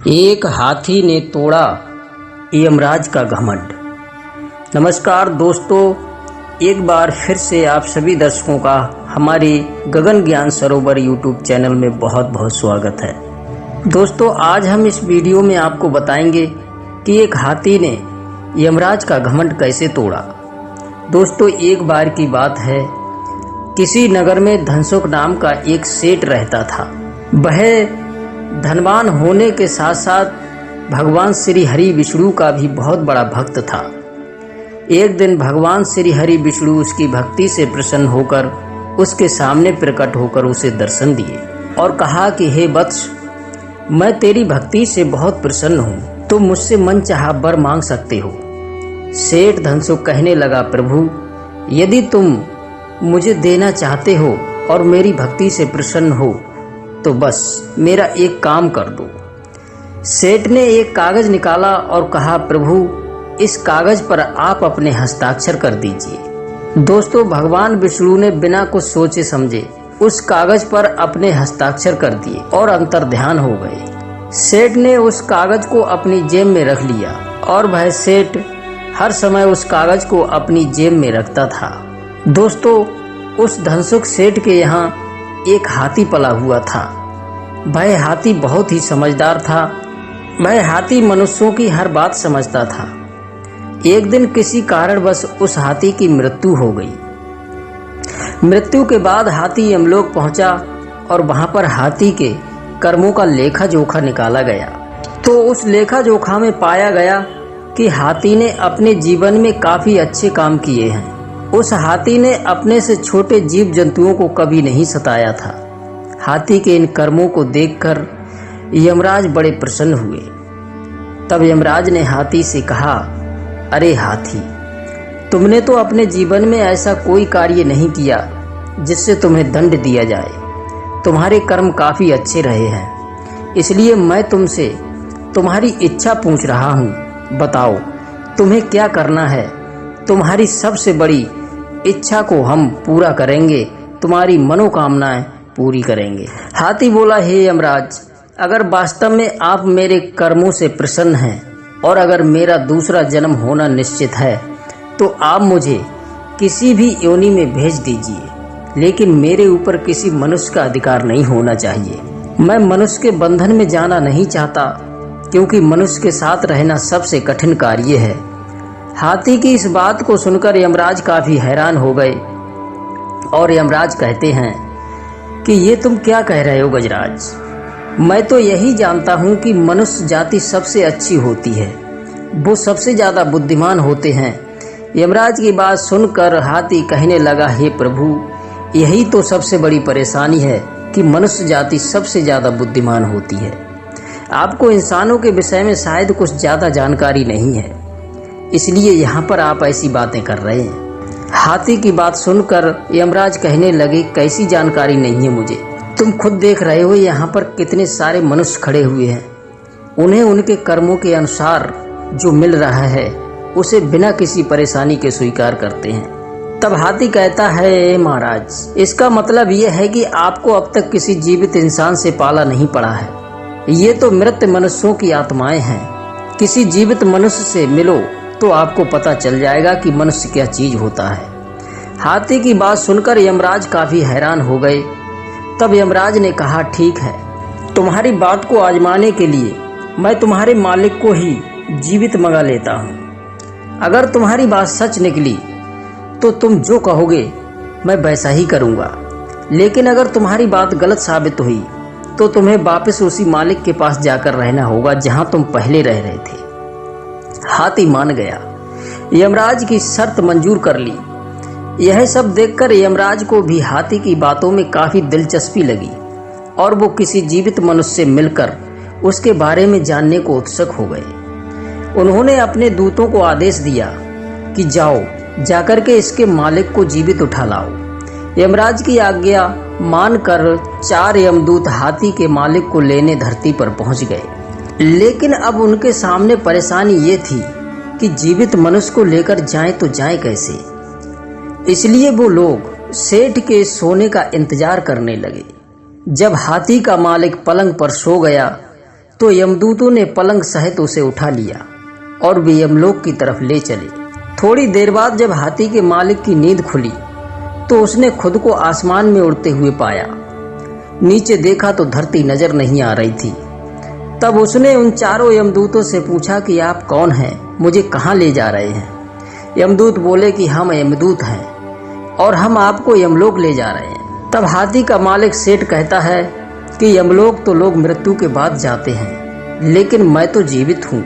एक हाथी ने तोड़ा यमराज का घमंड। नमस्कार दोस्तों, एक बार फिर से आप सभी दर्शकों का हमारे गगन ज्ञान सरोवर यूट्यूब चैनल में बहुत बहुत स्वागत है। दोस्तों, आज हम इस वीडियो में आपको बताएंगे कि एक हाथी ने यमराज का घमंड कैसे तोड़ा। दोस्तों, एक बार की बात है, किसी नगर में धनसुख नाम का एक सेठ रहता था। वह धनवान होने के साथ साथ भगवान श्री हरि विष्णु का भी बहुत बड़ा भक्त था। एक दिन भगवान श्री हरि विष्णु उसकी भक्ति से प्रसन्न होकर उसके सामने प्रकट होकर उसे दर्शन दिए और कहा कि हे वत्स, मैं तेरी भक्ति से बहुत प्रसन्न हूँ, तुम मुझसे मन चाहा वर मांग सकते हो। सेठ धनसुख कहने लगा, प्रभु, यदि तुम मुझे देना चाहते हो और मेरी भक्ति से प्रसन्न हो तो बस मेरा एक काम कर दो। सेठ ने एक कागज निकाला और कहा, प्रभु, इस कागज पर आप अपने हस्ताक्षर कर दीजिए। दोस्तों, भगवान विष्णु ने बिना कुछ सोचे समझे उस कागज पर अपने हस्ताक्षर कर दिए और अंतर्ध्यान हो गए। सेठ ने उस कागज को अपनी जेब में रख लिया और वह सेठ हर समय उस कागज को अपनी जेब में रखता था। दोस्तों, उस धनसुख सेठ के यहाँ एक हाथी पला हुआ था। वह हाथी बहुत ही समझदार था। वह हाथी मनुष्यों की हर बात समझता था। एक दिन किसी कारणवश उस हाथी की मृत्यु हो गई। मृत्यु के बाद हाथी यमलोक पहुंचा और वहां पर हाथी के कर्मों का लेखा जोखा निकाला गया। तो उस लेखा जोखा में पाया गया कि हाथी ने अपने जीवन में काफी अच्छे काम किए हैं। उस हाथी ने अपने से छोटे जीव जंतुओं को कभी नहीं सताया था। हाथी के इन कर्मों को देखकर यमराज बड़े प्रसन्न हुए। तब यमराज ने हाथी से कहा, अरे हाथी, तुमने तो अपने जीवन में ऐसा कोई कार्य नहीं किया जिससे तुम्हें दंड दिया जाए। तुम्हारे कर्म काफी अच्छे रहे हैं, इसलिए मैं तुमसे तुम्हारी इच्छा पूछ रहा हूँ। बताओ, तुम्हें क्या करना है? तुम्हारी सबसे बड़ी इच्छा को हम पूरा करेंगे, तुम्हारी मनोकामनाएं पूरी करेंगे। हाथी बोला, हे यमराज, अगर वास्तव में आप मेरे कर्मों से प्रसन्न हैं और अगर मेरा दूसरा जन्म होना निश्चित है तो आप मुझे किसी भी योनि में भेज दीजिए, लेकिन मेरे ऊपर किसी मनुष्य का अधिकार नहीं होना चाहिए। मैं मनुष्य के बंधन में जाना नहीं चाहता, क्योंकि मनुष्य के साथ रहना सबसे कठिन कार्य है। हाथी की इस बात को सुनकर यमराज काफी हैरान हो गए और यमराज कहते हैं कि ये तुम क्या कह रहे हो गजराज? मैं तो यही जानता हूँ कि मनुष्य जाति सबसे अच्छी होती है, वो सबसे ज्यादा बुद्धिमान होते हैं। यमराज की बात सुनकर हाथी कहने लगा, हे प्रभु, यही तो सबसे बड़ी परेशानी है कि मनुष्य जाति सबसे ज्यादा बुद्धिमान होती है। आपको इंसानों के विषय में शायद कुछ ज्यादा जानकारी नहीं है, इसलिए यहाँ पर आप ऐसी बातें कर रहे हैं। हाथी की बात सुनकर यमराज कहने लगे, कैसी जानकारी नहीं है मुझे? तुम खुद देख रहे हो यहाँ पर कितने सारे मनुष्य खड़े हुए हैं। उन्हें उनके कर्मों के अनुसार जो मिल रहा है उसे बिना किसी परेशानी के स्वीकार करते हैं। तब हाथी कहता है, महाराज, इसका मतलब यह है कि आपको अब तक किसी जीवित इंसान से पाला नहीं पड़ा है। ये तो मृत मनुष्यों की आत्माएं हैं। किसी जीवित मनुष्य से मिलो तो आपको पता चल जाएगा कि मनुष्य क्या चीज होता है। हाथी की बात सुनकर यमराज काफी हैरान हो गए। तब यमराज ने कहा, ठीक है, तुम्हारी बात को आजमाने के लिए मैं तुम्हारे मालिक को ही जीवित मंगा लेता हूँ। अगर तुम्हारी बात सच निकली तो तुम जो कहोगे मैं वैसा ही करूँगा, लेकिन अगर तुम्हारी बात गलत साबित हुई तो तुम्हें वापस उसी मालिक के पास जाकर रहना होगा जहाँ तुम पहले रह रहे थे। हाथी मान गया, यमराज की शर्त मंजूर कर ली। यह सब देखकर यमराज को भी हाथी की बातों में काफी दिलचस्पी लगी और वो किसी जीवित मनुष्य से मिलकर उसके बारे में जानने को उत्सुक हो गए। उन्होंने अपने दूतों को आदेश दिया कि जाओ, जाकर के इसके मालिक को जीवित उठा लाओ। यमराज की आज्ञा मानकर 4 यमदूत हाथी के मालिक को लेने धरती पर पहुंच गए। लेकिन अब उनके सामने परेशानी ये थी कि जीवित मनुष्य को लेकर जाएं तो जाएं कैसे। इसलिए वो लोग सेठ के सोने का इंतजार करने लगे। जब हाथी का मालिक पलंग पर सो गया तो यमदूतों ने पलंग सहित उसे उठा लिया और वे यमलोक की तरफ ले चले। थोड़ी देर बाद जब हाथी के मालिक की नींद खुली तो उसने खुद को आसमान में उड़ते हुए पाया। नीचे देखा तो धरती नजर नहीं आ रही थी। तब उसने उन चारों यमदूतों से पूछा कि आप कौन हैं, मुझे कहाँ ले जा रहे हैं। यमदूत बोले कि हम यमदूत हैं और हम आपको यमलोक ले जा रहे हैं। तब हाथी का मालिक सेठ कहता है कि यमलोक तो लोग मृत्यु के बाद जाते हैं, लेकिन मैं तो जीवित हूँ,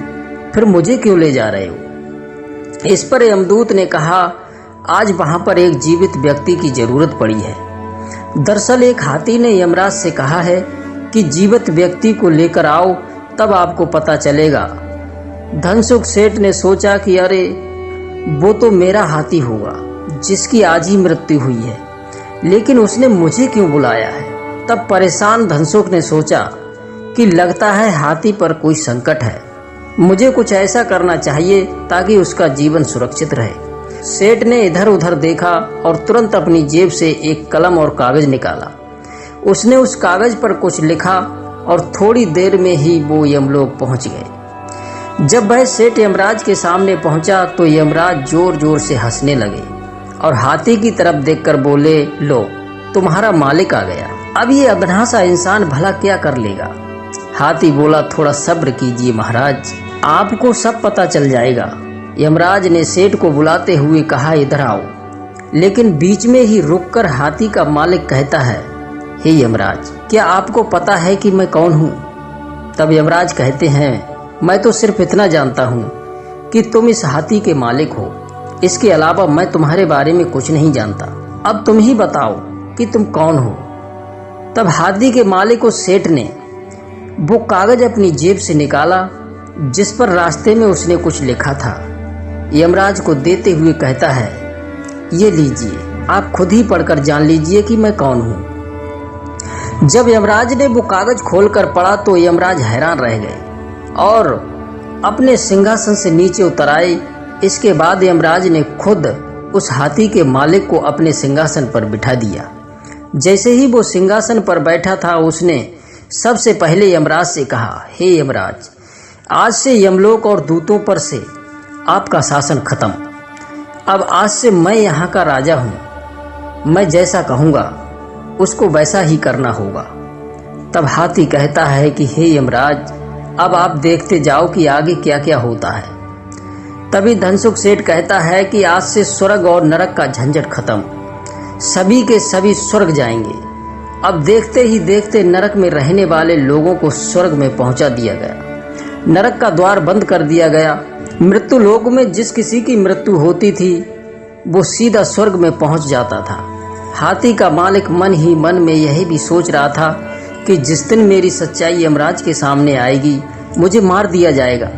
फिर मुझे क्यों ले जा रहे हो। इस पर यमदूत ने कहा, आज वहाँ पर एक जीवित व्यक्ति की जरूरत पड़ी है। दरअसल एक हाथी ने यमराज से कहा है कि जीवित व्यक्ति को लेकर आओ, तब आपको पता चलेगा। धनसुख सेठ ने सोचा कि अरे वो तो मेरा हाथी होगा जिसकी आज ही मृत्यु हुई है, लेकिन उसने मुझे क्यों बुलाया है। तब परेशान धनसुख ने सोचा कि लगता है हाथी पर कोई संकट है, मुझे कुछ ऐसा करना चाहिए ताकि उसका जीवन सुरक्षित रहे। सेठ ने इधर उधर देखा और तुरंत अपनी जेब से एक कलम और कागज निकाला। उसने उस कागज पर कुछ लिखा और थोड़ी देर में ही वो यमलोक पहुंच गए। जब वह सेठ यमराज के सामने पहुंचा तो यमराज जोर जोर से हंसने लगे और हाथी की तरफ देखकर बोले, लो तुम्हारा मालिक आ गया, अब ये अबनासा इंसान भला क्या कर लेगा। हाथी बोला, थोड़ा सब्र कीजिए महाराज, आपको सब पता चल जाएगा। यमराज ने सेठ को बुलाते हुए कहा, इधर आओ। लेकिन बीच में ही रुककर हाथी का मालिक कहता है, हे यमराज, क्या आपको पता है कि मैं कौन हूँ। तब यमराज कहते हैं, मैं तो सिर्फ इतना जानता हूँ कि तुम इस हाथी के मालिक हो, इसके अलावा मैं तुम्हारे बारे में कुछ नहीं जानता। अब तुम ही बताओ कि तुम कौन हो। तब हाथी के मालिक को सेठ ने वो कागज अपनी जेब से निकाला जिस पर रास्ते में उसने कुछ लिखा था। यमराज को देते हुए कहता है, ये लीजिए, आप खुद ही पढ़कर जान लीजिए कि मैं कौन हूँ। जब यमराज ने वो कागज खोलकर पढ़ा तो यमराज हैरान रह गए और अपने सिंहासन से नीचे उतर आए। इसके बाद यमराज ने खुद उस हाथी के मालिक को अपने सिंहासन पर बिठा दिया। जैसे ही वो सिंहासन पर बैठा था उसने सबसे पहले यमराज से कहा, हे यमराज, आज से यमलोक और दूतों पर से आपका शासन खत्म। अब आज से मैं यहाँ का राजा हूँ, मैं जैसा कहूँगा उसको वैसा ही करना होगा। तब हाथी कहता है कि हे यमराज, अब आप देखते जाओ कि आगे क्या क्या होता है। तभी धनसुख सेठ कहता है कि आज से स्वर्ग और नरक का झंझट खत्म, सभी के सभी स्वर्ग जाएंगे। अब देखते ही देखते नरक में रहने वाले लोगों को स्वर्ग में पहुंचा दिया गया, नरक का द्वार बंद कर दिया गया। मृत्यु लोक में जिस किसी की मृत्यु होती थी वो सीधा स्वर्ग में पहुंच जाता था। हाथी का मालिक मन ही मन में यही भी सोच रहा था कि जिस दिन मेरी सच्चाई यमराज के सामने आएगी मुझे मार दिया जाएगा।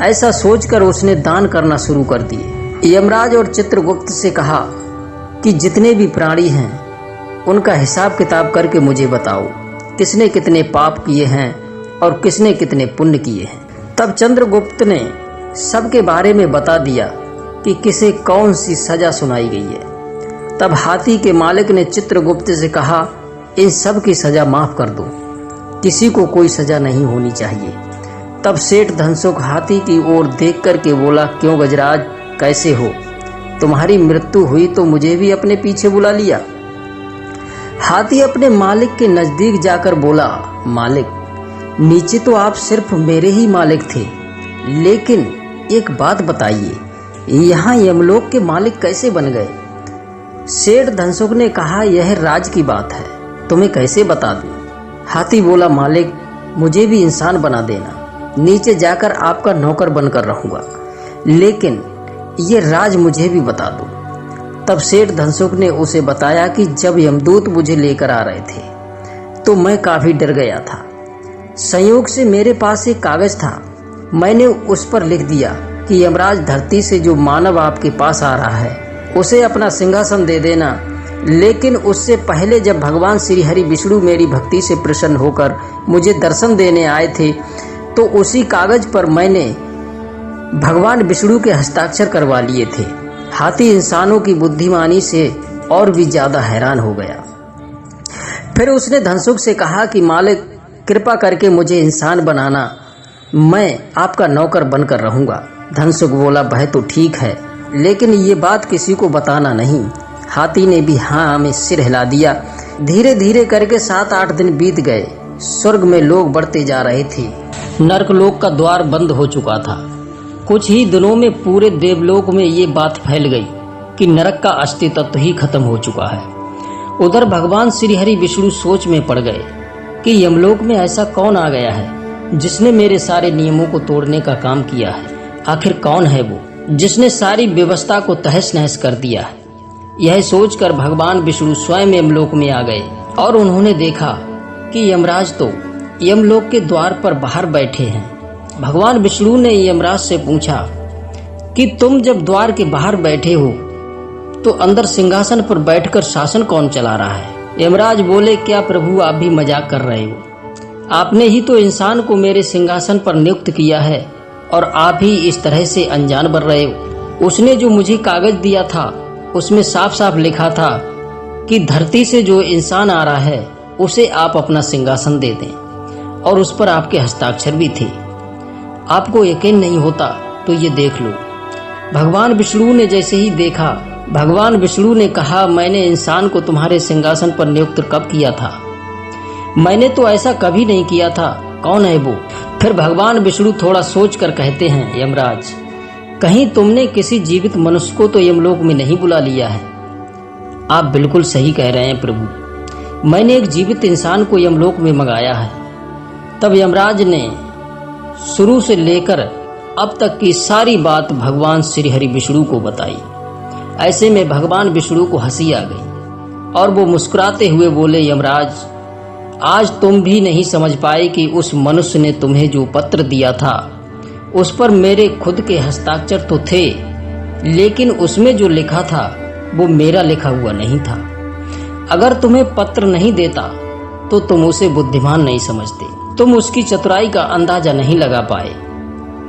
ऐसा सोचकर उसने दान करना शुरू कर दिए। यमराज और चित्रगुप्त से कहा कि जितने भी प्राणी हैं उनका हिसाब किताब करके मुझे बताओ, किसने कितने पाप किए हैं और किसने कितने पुण्य किए हैं। तब चंद्रगुप्त ने सबके बारे में बता दिया कि किसे कौन सी सजा सुनाई गई है। तब हाथी के मालिक ने चित्रगुप्त से कहा, इन सब की सजा माफ कर दो, किसी को कोई सजा नहीं होनी चाहिए। तब सेठ धनसुख हाथी की ओर देख कर के बोला, क्यों गजराज, कैसे हो? तुम्हारी मृत्यु हुई तो मुझे भी अपने पीछे बुला लिया। हाथी अपने मालिक के नजदीक जाकर बोला, मालिक, नीचे तो आप सिर्फ मेरे ही मालिक थे, लेकिन एक बात बताइए, यहाँ यमलोक के मालिक कैसे बन गए? सेठ धनसुख ने कहा, यह राज की बात है, तुम्हें कैसे बता दूं? हाथी बोला, मालिक, मुझे भी इंसान बना देना, नीचे जाकर आपका नौकर बनकर रहूंगा, लेकिन ये राज मुझे भी बता दो। तब सेठ धनसुख ने उसे बताया कि जब यमदूत मुझे लेकर आ रहे थे तो मैं काफी डर गया था। संयोग से मेरे पास एक कागज था, मैंने उस पर लिख दिया कि यमराज धरती से जो मानव आपके पास आ रहा है उसे अपना सिंहासन दे देना, लेकिन उससे पहले जब भगवान श्री हरि विष्णु मेरी भक्ति से प्रसन्न होकर मुझे दर्शन देने आए थे तो उसी कागज पर मैंने भगवान विष्णु के हस्ताक्षर करवा लिए थे। हाथी इंसानों की बुद्धिमानी से और भी ज्यादा हैरान हो गया। फिर उसने धनसुख से कहा कि मालिक, कृपा करके मुझे इंसान बनाना, मैं आपका नौकर बनकर रहूंगा। धनसुख बोला, वह तो ठीक है, लेकिन ये बात किसी को बताना नहीं। हाथी ने भी हाँ में सिर हिला दिया। धीरे धीरे करके 7-8 दिन बीत गए। स्वर्ग में लोग बढ़ते जा रहे थे। नरकलोक का द्वार बंद हो चुका था। कुछ ही दिनों में पूरे देवलोक में ये बात फैल गई कि नरक का अस्तित्व ही खत्म हो चुका है। उधर भगवान श्री हरि विष्णु सोच में पड़ गए कि यमलोक में ऐसा कौन आ गया है जिसने मेरे सारे नियमों को तोड़ने का काम किया है। आखिर कौन है वो जिसने सारी व्यवस्था को तहस नहस कर दिया है। यह सोचकर भगवान विष्णु स्वयं यमलोक में आ गए और उन्होंने देखा कि यमराज तो यमलोक के द्वार पर बाहर बैठे हैं। भगवान विष्णु ने यमराज से पूछा कि तुम जब द्वार के बाहर बैठे हो तो अंदर सिंहासन पर बैठकर शासन कौन चला रहा है। यमराज बोले, क्या प्रभु आप भी मजाक कर रहे हो? आपने ही तो इंसान को मेरे सिंहासन पर नियुक्त किया है और आप ही इस तरह से अनजान बन रहे हो। उसने जो मुझे कागज दिया था उसमें साफ साफ लिखा था कि धरती से जो इंसान आ रहा है उसे आप अपना सिंहासन दे दें, और उस पर आपके हस्ताक्षर भी थे। आपको यकीन नहीं होता तो ये देख लो। भगवान विष्णु ने जैसे ही देखा, भगवान विष्णु ने कहा, मैंने इंसान को तुम्हारे सिंहासन पर नियुक्त कब किया था? मैंने तो ऐसा कभी नहीं किया था। कौन है वो? फिर भगवान विष्णु थोड़ा सोच कर कहते हैं, यमराज, कहीं तुमने किसी जीवित मनुष्य को तो यमलोक में नहीं बुला लिया है? आप बिल्कुल सही कह रहे हैं प्रभु, मैंने एक जीवित इंसान को यमलोक में मंगाया है। तब यमराज ने शुरू से लेकर अब तक की सारी बात भगवान श्री हरि विष्णु को बताई। ऐसे में भगवान विष्णु को हंसी आ गई और वो मुस्कुराते हुए बोले, यमराज, आज तुम भी नहीं समझ पाए कि उस मनुष्य ने तुम्हें जो पत्र दिया था उस पर मेरे खुद के हस्ताक्षर तो थे, लेकिन उसमें जो लिखा था वो मेरा लिखा हुआ नहीं था। अगर तुम्हें पत्र नहीं देता तो तुम उसे बुद्धिमान नहीं समझते, तुम उसकी चतुराई का अंदाजा नहीं लगा पाए।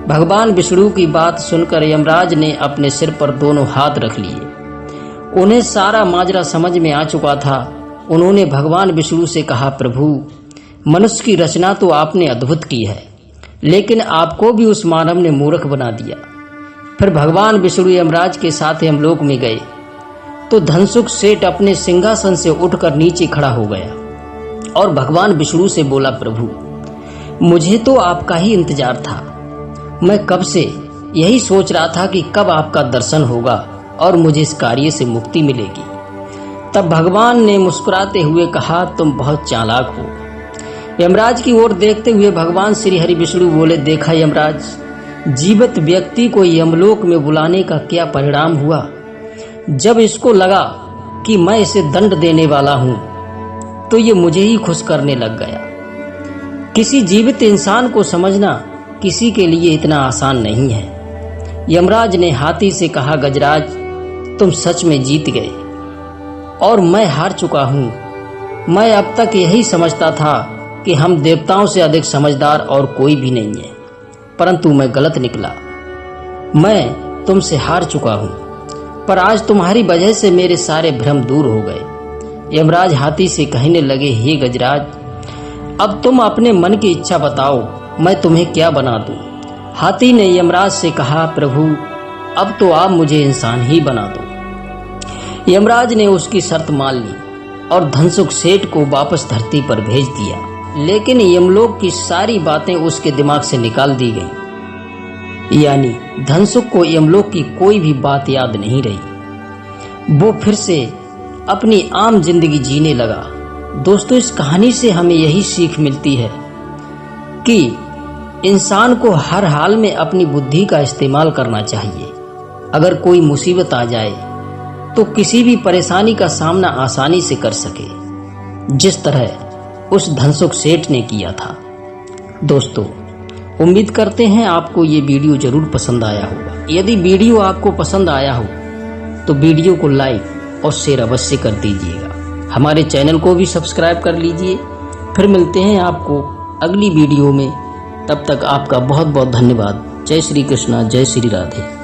भगवान विष्णु की बात सुनकर यमराज ने अपने सिर पर दोनों हाथ रख लिए। उन्हें सारा माजरा समझ में आ चुका था। उन्होंने भगवान विष्णु से कहा, प्रभु, मनुष्य की रचना तो आपने अद्भुत की है, लेकिन आपको भी उस मानव ने मूर्ख बना दिया। फिर भगवान विष्णु यमराज के साथ यमलोक में गए तो धनसुख सेठ अपने सिंहासन से उठकर नीचे खड़ा हो गया और भगवान विष्णु से बोला, प्रभु, मुझे तो आपका ही इंतजार था। मैं कब से यही सोच रहा था कि कब आपका दर्शन होगा और मुझे इस कार्य से मुक्ति मिलेगी। तब भगवान ने मुस्कुराते हुए कहा, तुम बहुत चालाक हो। यमराज की ओर देखते हुए भगवान श्री हरि विष्णु बोले, देखा यमराज, जीवित व्यक्ति को यमलोक में बुलाने का क्या परिणाम हुआ। जब इसको लगा कि मैं इसे दंड देने वाला हूं तो ये मुझे ही खुश करने लग गया। किसी जीवित इंसान को समझना किसी के लिए इतना आसान नहीं है। यमराज ने हाथी से कहा, गजराज, तुम सच में जीत गए और मैं हार चुका हूं। मैं अब तक यही समझता था कि हम देवताओं से अधिक समझदार और कोई भी नहीं है, परंतु मैं गलत निकला। मैं तुमसे हार चुका हूं, पर आज तुम्हारी वजह से मेरे सारे भ्रम दूर हो गए। यमराज हाथी से कहने लगे, हे गजराज, अब तुम अपने मन की इच्छा बताओ, मैं तुम्हें क्या बना दूं। हाथी ने यमराज से कहा, प्रभु, अब तो आप मुझे इंसान ही बना दो। यमराज ने उसकी शर्त मान ली और धनसुख सेठ को वापस धरती पर भेज दिया। लेकिन यमलोक की सारी बातें उसके दिमाग से निकाल दी गईं। यानी धनसुख को यमलोक की कोई भी बात याद नहीं रही। वो फिर से अपनी आम जिंदगी जीने लगा। दोस्तों, इस कहानी से हमें यही सीख मिलती है कि इंसान को हर हाल में अपनी बुद्धि का इस्तेमाल करना चाहिए। अगर कोई मुसीबत आ जाए तो किसी भी परेशानी का सामना आसानी से कर सके, जिस तरह उस धनसुख सेठ ने किया था। दोस्तों, उम्मीद करते हैं आपको ये वीडियो जरूर पसंद आया होगा। यदि वीडियो आपको पसंद आया हो तो वीडियो को लाइक और शेयर अवश्य कर दीजिएगा। हमारे चैनल को भी सब्सक्राइब कर लीजिए। फिर मिलते हैं आपको अगली वीडियो में। तब तक आपका बहुत बहुत धन्यवाद। जय श्री कृष्णा, जय श्री राधे।